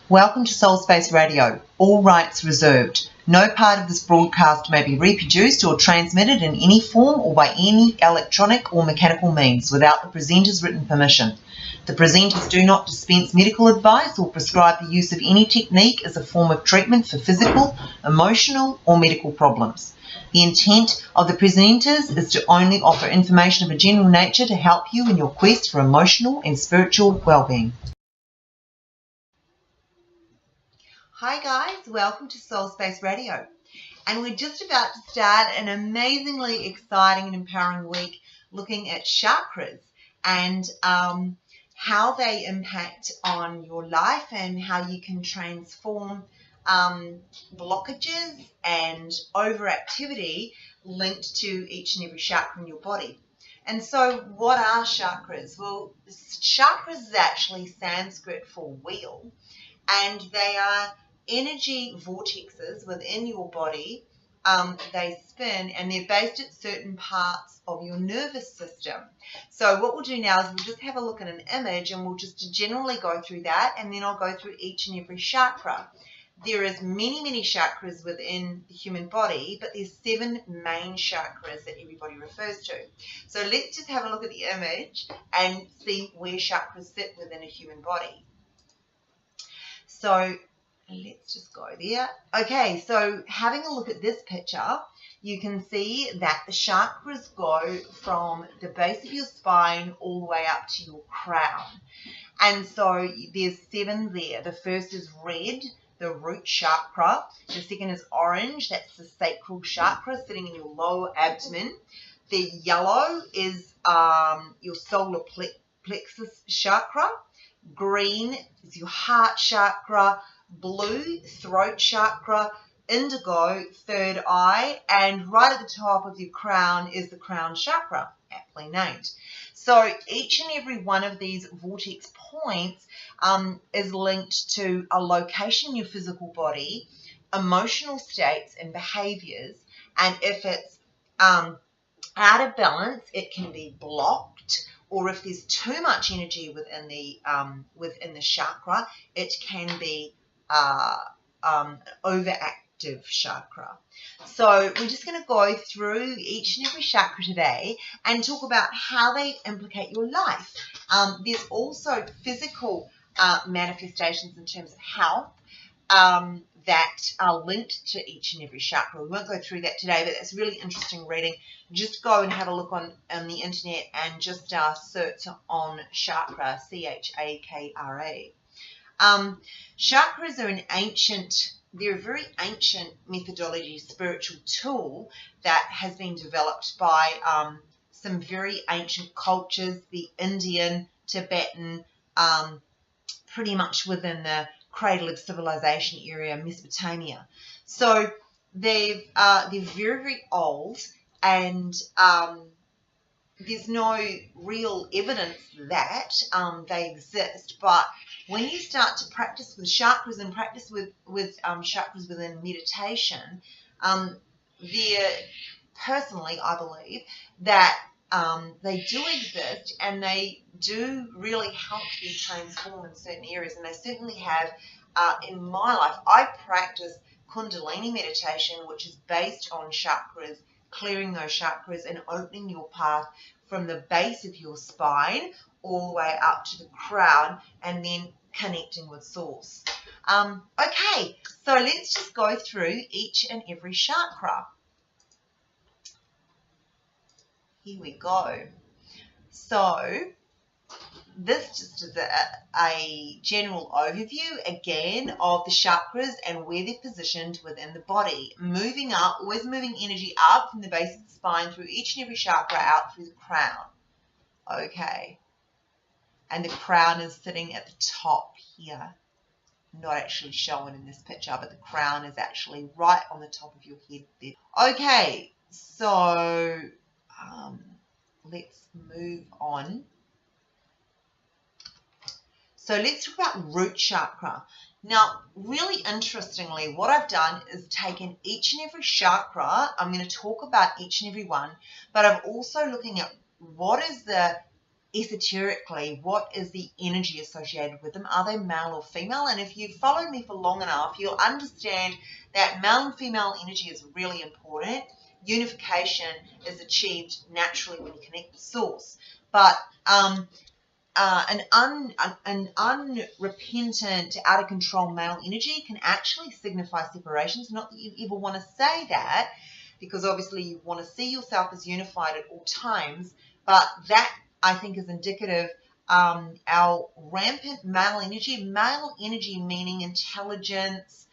Welcome to soulspaceradio. All rights reserved. No part of this broadcast may be reproduced or transmitted in any form or by any electronic or mechanical means without the presenter's written permission. The presenters do not dispense medical advice or prescribe the use of any technique as a form of treatment for physical, emotional, or medical problems. The intent of the presenters is to only offer information of a general nature to help you in your quest for emotional and spiritual well-being. Hi guys, welcome to Soul Space Radio, and we're just about to start an amazingly exciting and empowering week looking at chakras and how they impact on your life and how you can transform blockages and overactivity linked to each and every chakra in your body. And so what are chakras? Well, chakras is actually Sanskrit for wheel, and they are energy vortexes within your body. They spin and they're based at certain parts of your nervous system. So what we'll do now is we'll just have a look at an image and we'll just generally go through that, and then I'll go through each and every chakra. There is many chakras within the human body, but there's 7 main chakras that everybody refers to. So let's just have a look at the image and see where chakras sit within a human body. So let's just go there. Okay, so having a look at this picture, you can see that the chakras go from the base of your spine all the way up to your crown. And so there's 7 there. The first is red, the root chakra. The second is orange, that's the sacral chakra sitting in your lower abdomen. The yellow is your solar plexus chakra. Green is your heart chakra. Blue, throat chakra. Indigo, third eye. And right at the top of your crown is the crown chakra, aptly named. So each and every one of these vortex points is linked to a location in your physical body, emotional states and behaviors. And if it's out of balance, it can be blocked. Or if there's too much energy within the chakra, it can be overactive chakra. So we're just going to go through each and every chakra today and talk about how they implicate your life. There's also physical manifestations in terms of health that are linked to each and every chakra. We won't go through that today, but that's really interesting reading. Just go and have a look on the internet and just search on chakra, C-H-A-K-R-A. Chakras are they're a very ancient methodology, spiritual tool that has been developed by some very ancient cultures, the Indian, Tibetan, pretty much within the cradle of civilization area, Mesopotamia. So they're very old, and there's no real evidence that they exist. But when you start to practice with chakras and practice with chakras within meditation, personally, I believe that they do exist and they do really help you transform in certain areas. And they certainly have in my life. I practice Kundalini meditation, which is based on chakras, clearing those chakras and opening your path from the base of your spine all the way up to the crown, and then connecting with source. Okay, so let's just go through each and every chakra. Here we go. So this just is a general overview again of the chakras and where they're positioned within the body. Moving up, always moving energy up from the base of the spine through each and every chakra out through the crown. Okay. And the crown is sitting at the top here. Not actually shown in this picture, but the crown is actually right on the top of your head there. Okay, so let's move on. So let's talk about root chakra. Now, really interestingly, what I've done is taken each and every chakra. I'm going to talk about each and every one, but I'm also looking at what is the esoterically, what is the energy associated with them? Are they male or female? And if you've followed me for long enough, you'll understand that male and female energy is really important. Unification is achieved naturally when you connect with source. But an unrepentant, out of control male energy can actually signify separations. Not that you ever want to say that, because obviously you want to see yourself as unified at all times, but that I think is indicative our rampant male energy meaning intelligence,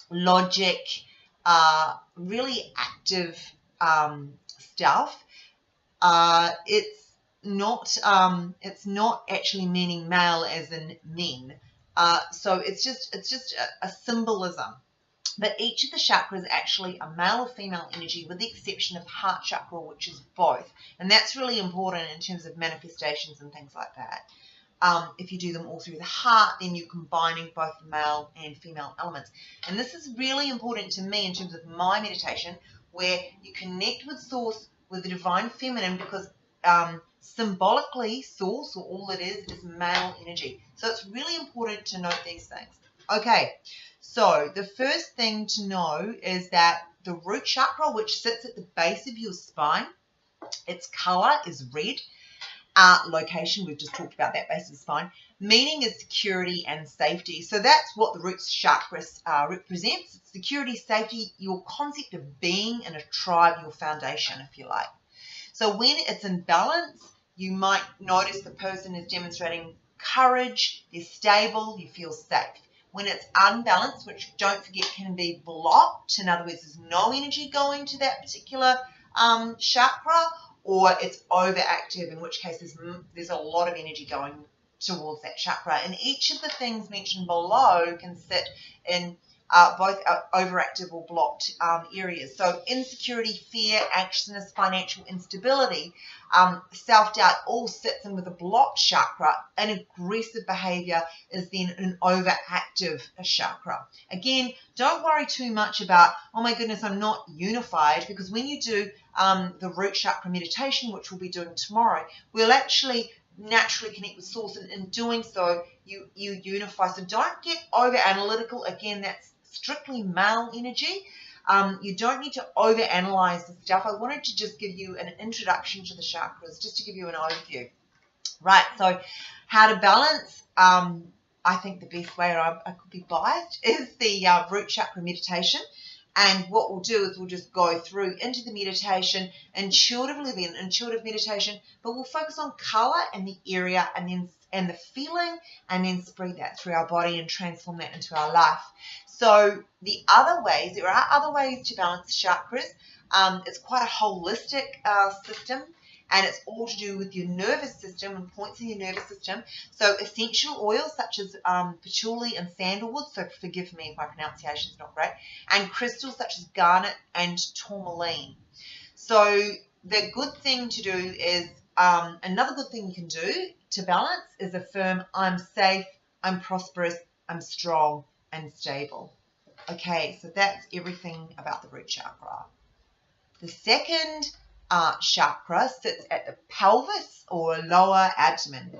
logic, really active stuff. It's not actually meaning male as in men. So it's just a symbolism. But each of the chakras actually are male or female energy, with the exception of heart chakra, which is both. And that's really important in terms of manifestations and things like that. If you do them all through the heart, then you're combining both male and female elements. And this is really important to me in terms of my meditation, where you connect with source, with the divine feminine, because symbolically, source, or all it is male energy. So it's really important to note these things. Okay, so the first thing to know is that the root chakra, which sits at the base of your spine, its color is red. Location, we've just talked about that, base of the spine. Meaning is security and safety. So that's what the root chakra represents. It's security, safety, your concept of being in a tribe, your foundation, if you like. So when it's in balance, you might notice the person is demonstrating courage, they're stable, you feel safe. When it's unbalanced, which don't forget can be blocked, in other words, there's no energy going to that particular chakra, or it's overactive, in which case there's a lot of energy going towards that chakra. And each of the things mentioned below can sit in both overactive or blocked areas. So insecurity, fear, anxiousness, financial instability, self-doubt all sits in with a blocked chakra. And aggressive behavior is then an overactive chakra. Again, don't worry too much about, oh my goodness, I'm not unified, because when you do the root chakra meditation, which we'll be doing tomorrow, we'll actually naturally connect with source, and in doing so you unify. So don't get over analytical. Again, that's strictly male energy. You don't need to overanalyze the stuff. I wanted to just give you an introduction to the chakras, just to give you an overview. Right, so how to balance. I think the best way, or I could be biased, is the root chakra meditation. And what we'll do is we'll just go through into the meditation intuitively, an intuitive meditation, but we'll focus on color and the area and the feeling, and then spread that through our body and transform that into our life. So the other ways, there are other ways to balance chakras. It's quite a holistic system, and it's all to do with your nervous system and points in your nervous system. So essential oils such as patchouli and sandalwood, so forgive me if my pronunciation is not great, and crystals such as garnet and tourmaline. So the good thing to do is, another good thing you can do to balance is affirm, I'm safe, I'm prosperous, I'm strong and stable. Okay, so that's everything about the root chakra. The second chakra sits at the pelvis or lower abdomen,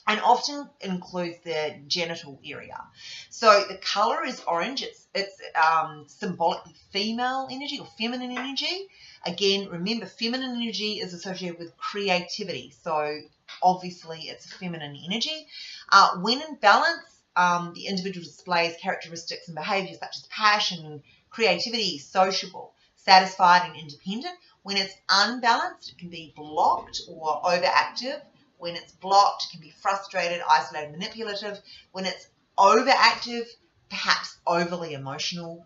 and often includes the genital area. So the color is orange. It's symbolically female energy or feminine energy. Again, remember, feminine energy is associated with creativity. So obviously it's a feminine energy. When in balance, the individual displays characteristics and behaviors such as passion, creativity, sociable, satisfied and independent. When it's unbalanced, it can be blocked or overactive. When it's blocked, it can be frustrated, isolated, manipulative. When it's overactive, perhaps overly emotional.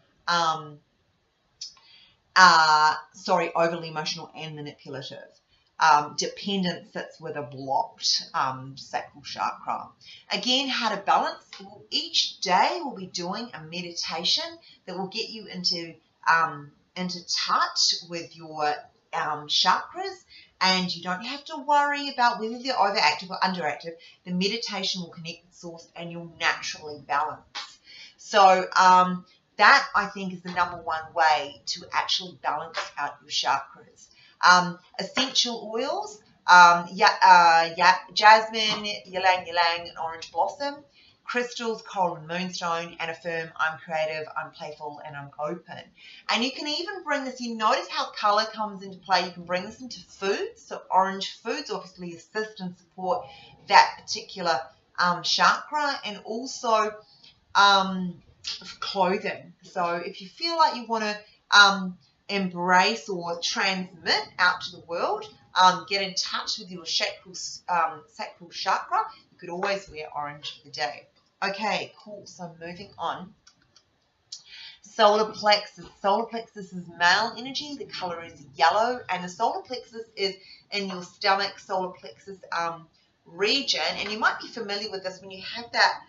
Overly emotional and manipulative. Dependent sits with a blocked sacral chakra. Again, how to balance. Each day we'll be doing a meditation that will get you into touch with your chakras, and you don't have to worry about whether they're overactive or underactive. The meditation will connect with source and you'll naturally balance. So that, I think, is the number one way to actually balance out your chakras. Essential oils jasmine, ylang ylang, and orange blossom. Crystals, coral and moonstone, and affirm I'm creative, I'm playful, and I'm open. And you can even bring this, you notice how color comes into play. You can bring this into foods. So orange foods obviously assist and support that particular chakra, and also clothing. So if you feel like you want to embrace or transmit out to the world, get in touch with your sacral chakra, you could always wear orange for the day. Okay, cool. So moving on. Solar plexus. Solar plexus is male energy. The color is yellow, and the solar plexus is in your stomach, solar plexus region. And you might be familiar with this when you have that.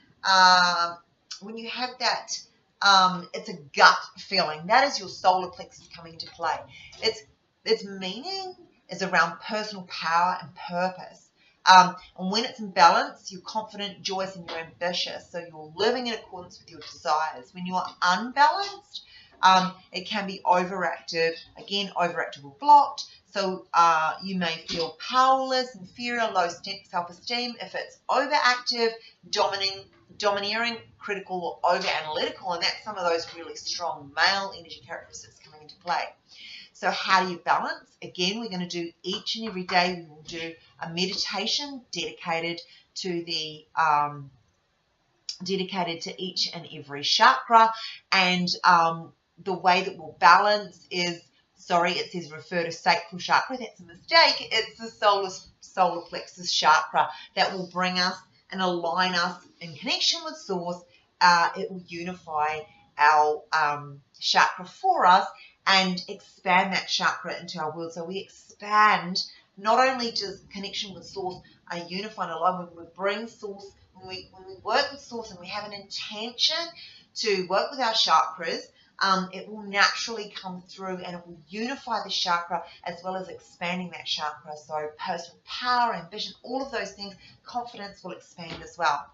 It's a gut feeling. That is your solar plexus coming into play. Its meaning is around personal power and purpose. And when it's in balance, you're confident, joyous, and you're ambitious. So you're living in accordance with your desires. When you're unbalanced, it can be overactive. Again, overactive or blocked. So you may feel powerless, inferior, low self-esteem. If it's overactive, domineering, critical, or over-analytical, and that's some of those really strong male energy characteristics coming into play. So how do you balance? Again, we're going to do each and every day. We will do a meditation dedicated to the each and every chakra, and the way that we'll balance is, it says refer to sacral chakra. That's a mistake. It's the solar plexus chakra that will bring us and align us in connection with source. It will unify our chakra for us and expand that chakra into our world. So we expand, not only does connection with source unify and align, when we bring source, when we work with source and we have an intention to work with our chakras, it will naturally come through and it will unify the chakra as well as expanding that chakra. So personal power, ambition, all of those things, confidence will expand as well.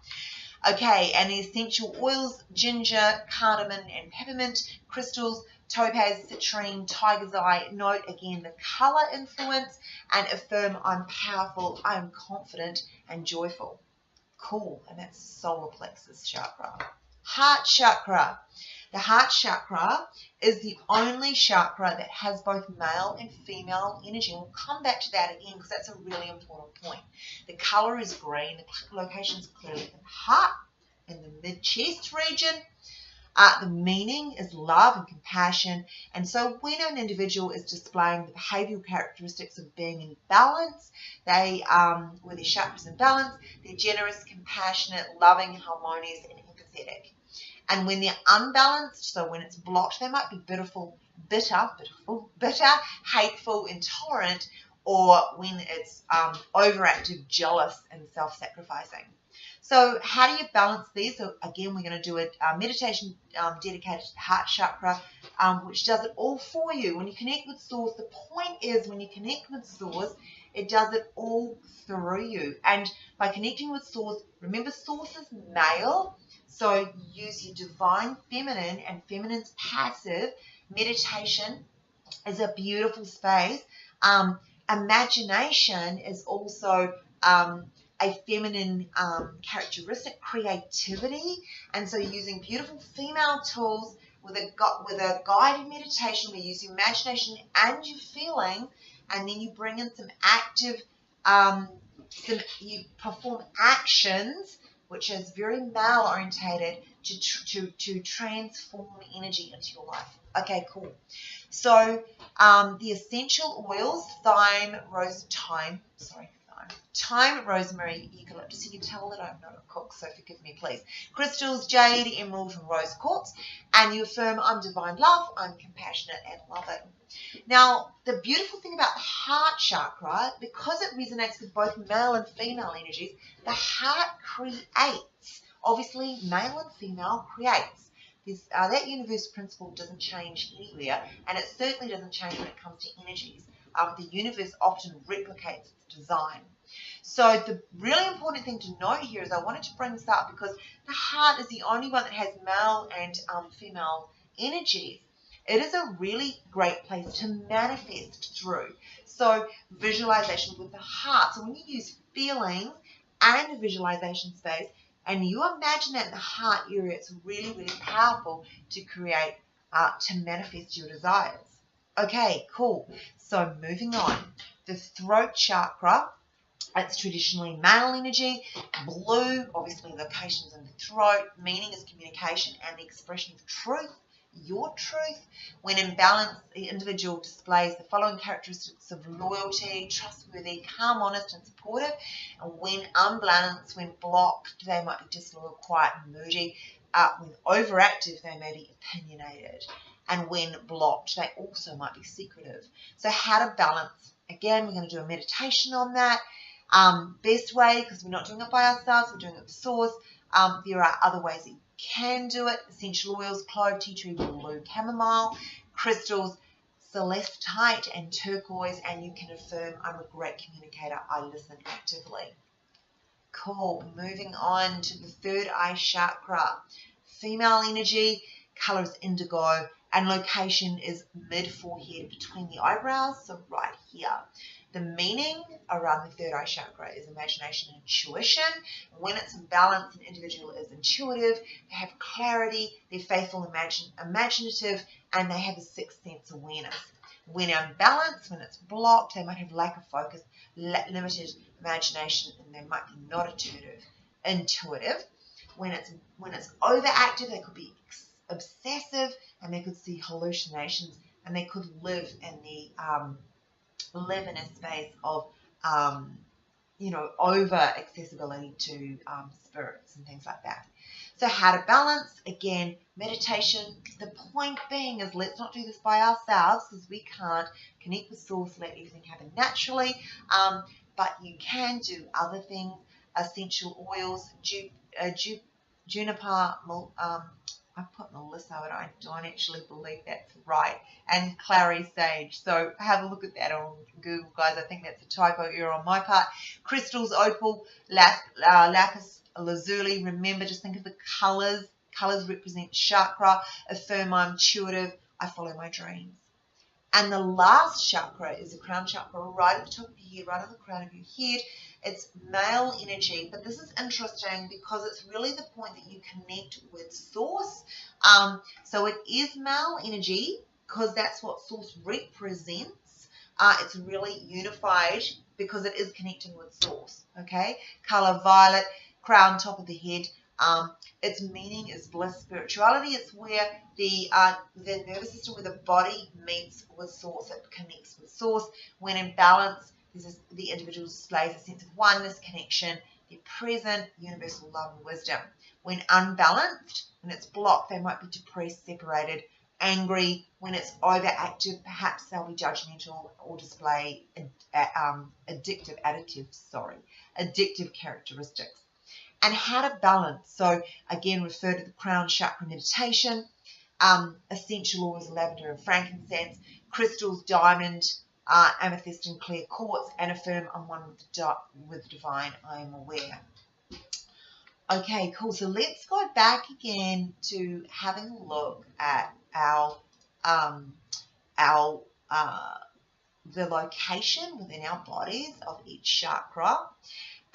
Okay, and the essential oils, ginger, cardamom, and peppermint, crystals, topaz, citrine, tiger's eye. Note again the color influence, and affirm I'm powerful, I'm confident, and joyful. Cool, and that's solar plexus chakra. Heart chakra. The heart chakra is the only chakra that has both male and female energy. And we'll come back to that again because that's a really important point. The color is green. The location is clearly in the heart, in the mid-chest region. The meaning is love and compassion. And so when an individual is displaying the behavioral characteristics of being in balance, with their chakras in balance, they're generous, compassionate, loving, harmonious, and empathetic. And when they're unbalanced, so when it's blocked, they might be bitter, hateful, intolerant, or when it's overactive, jealous, and self-sacrificing. So how do you balance these? So again, we're going to do a meditation dedicated to the heart chakra, which does it all for you. When you connect with source, the point is when you connect with source, it does it all through you. And by connecting with source, remember source is male, so use your divine feminine, and feminine's passive. Meditation is a beautiful space. Imagination is also a feminine characteristic, creativity, and so using beautiful female tools with a guided meditation where you use your imagination and your feeling, and then you bring in some active, you perform actions which is very male orientated to transform energy into your life. Okay, cool. So the essential oils, thyme, rosemary, eucalyptus. You can tell that I'm not a cook, so forgive me, please. Crystals, jade, emerald, and rose quartz. And you affirm I'm divine love, I'm compassionate and loving. Now, the beautiful thing about the heart chakra, because it resonates with both male and female energies, the heart creates. Obviously, male and female creates. That universal principle doesn't change anywhere, and it certainly doesn't change when it comes to energies. The universe often replicates its design. So the really important thing to note here is I wanted to bring this up because the heart is the only one that has male and female energies. It is a really great place to manifest through. So visualization with the heart. So when you use feelings and a visualization space, and you imagine that in the heart area, it's really, really powerful to create, to manifest your desires. Okay, cool. So moving on. The throat chakra, it's traditionally male energy. Blue, obviously locations in the throat. Meaning is communication and the expression of truth. Your truth. When in balance, the individual displays the following characteristics of loyalty, trustworthy, calm, honest, and supportive. And when unbalanced, when blocked, they might be disloyal, quiet, and moody. When overactive, they may be opinionated. And when blocked, they also might be secretive. So how to balance. Again, we're going to do a meditation on that. Best way, because we're not doing it by ourselves, we're doing it with source. There are other ways that you can do it. Essential oils, clove, tea tree, blue chamomile, crystals, celestite and turquoise, and you can affirm, I'm a great communicator, I listen actively. Cool. Moving on to the third eye chakra. Female energy, color is indigo, and location is mid-forehead between the eyebrows, so right here. The meaning around the third eye chakra is imagination and intuition. When it's in balance, an individual is intuitive, they have clarity, they're faithful, imaginative, and they have a sixth sense awareness. When unbalanced, when it's blocked, they might have lack of focus, limited imagination, and they might be not intuitive. When it's overactive, they could be obsessive, and they could see hallucinations, and they could live in a space of over accessibility to spirits and things like that. So how to balance, again, meditation. The point being is, let's not do this by ourselves, because we can't connect with source, let everything happen naturally, but you can do other things. Essential oils, juniper, I put Melissa, but I don't actually believe that's right, and clary sage. So have a look at that on Google, guys. I think that's a typo error on my part. Crystals, opal, lapis lazuli. Remember, just think of the colors. Colors represent chakra. Affirm, I'm intuitive. I follow my dreams. And the last chakra is the crown chakra, right at the top of your head, right on the crown of your head. It's male energy, but this is interesting because it's really the point that you connect with source. So it is male energy because that's what source represents. It's really unified because it is connecting with source. Okay, color violet, crown, top of the head. Its meaning is bliss, spirituality. It's where the nervous system, where the body meets with source, it connects with source. When in balance, the individual displays a sense of oneness, connection, they're present, universal love and wisdom. When unbalanced, when it's blocked, they might be depressed, separated, angry. When it's overactive, perhaps they'll be judgmental or display addictive characteristics. And how to balance. So again, refer to the crown chakra meditation. Essential oils, lavender and frankincense. Crystals, diamond, amethyst and clear quartz. And affirm, I'm one with the divine, I am aware. Okay, cool. So let's go back again to having a look at the location within our bodies of each chakra.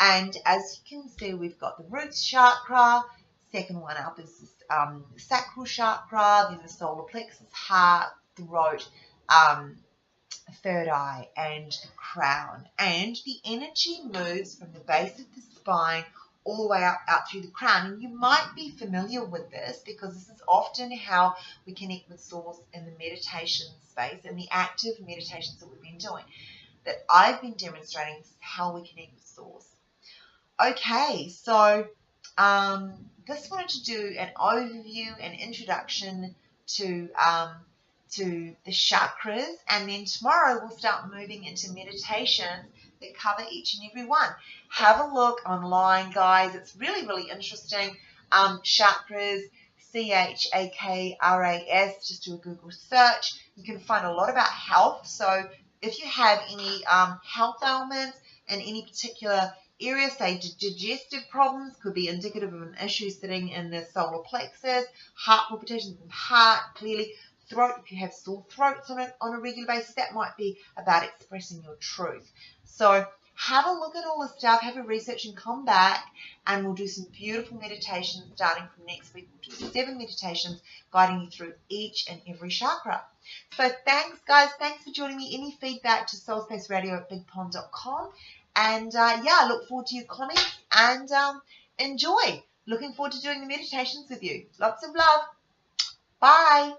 And as you can see, we've got the root chakra. Second one up is the sacral chakra, then the solar plexus, heart, throat, third eye, and the crown. And the energy moves from the base of the spine all the way out through the crown. And you might be familiar with this because this is often how we connect with source in the meditation space and the active meditations that we've been doing. That I've been demonstrating how we connect with source. Okay, so just wanted to do an overview and introduction to the chakras, and then tomorrow we'll start moving into meditations that cover each and every one. Have a look online, guys. It's really, really interesting. Chakras, Chakras, just do a Google search. You can find a lot about health. So if you have any health ailments in any particular area, say digestive problems, could be indicative of an issue sitting in the solar plexus, heart palpitations in the heart, clearly throat, if you have sore throats on a regular basis, that might be about expressing your truth. So have a look at all the stuff, have a research, and come back, and we'll do some beautiful meditations starting from next week. We'll do 7 meditations guiding you through each and every chakra. So thanks, guys. Thanks for joining me. Any feedback to soulspaceradio@bigpond.com. And yeah, I look forward to your comments and enjoy. Looking forward to doing the meditations with you. Lots of love. Bye.